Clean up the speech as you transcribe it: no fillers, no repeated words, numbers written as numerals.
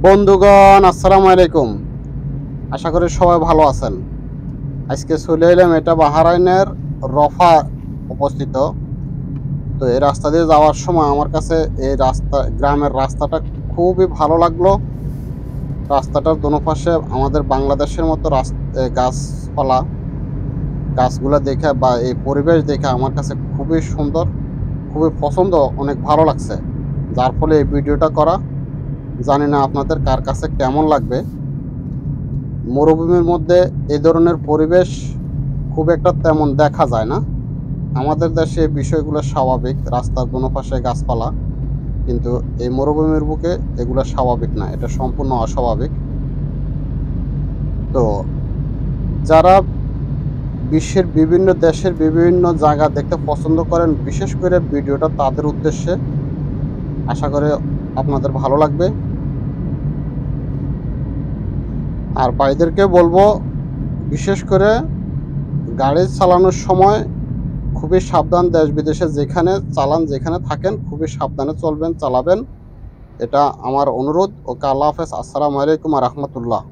বন্ধুগণ আসসালামু আলাইকুম। আশা করি সবাই ভালো আছেন। আজকে চলে এলাম এটা বাহরাইনের রফা অবস্থিত। তো এই রাস্তা দিয়ে যাওয়ার সময় আমার কাছে এই গ্রামের রাস্তাটা খুবই ভালো লাগলো। রাস্তাটার দোনো পাশে আমাদের বাংলাদেশের মতো গাছপালা, গাছগুলো দেখে বা এই পরিবেশ দেখে আমার কাছে খুবই সুন্দর, খুবই পছন্দ, অনেক ভালো লাগছে। যার ফলে এই ভিডিওটা করা। জানি না আপনাদের কার কাছে কেমন লাগবে। মরুভূমির মধ্যে এই ধরনের পরিবেশ খুব একটা তেমন দেখা যায় না। আমাদের দেশে এই বিষয়গুলো স্বাভাবিক, রাস্তার কোনো পাশে গাছপালা, কিন্তু এই মরুভূমির বুকে এগুলো স্বাভাবিক না, এটা সম্পূর্ণ অস্বাভাবিক। তো যারা বিশ্বের বিভিন্ন দেশের বিভিন্ন জায়গা দেখতে পছন্দ করেন, বিশেষ করে ভিডিওটা তাদের উদ্দেশ্যে। আশা করে আপনাদের ভালো লাগবে। আর ভাইদেরকে বলবো, বিশেষ করে গাড়ি চালানোর সময় খুবই সাবধান। দেশ বিদেশে যেখানে চালান, যেখানে থাকেন, খুবই সাবধানে চলবেন, চালাবেন। এটা আমার অনুরোধ। ওকে, আল্লাহ হাফেজ। আসসালামু আলাইকুম ওয়া রাহমাতুল্লাহ।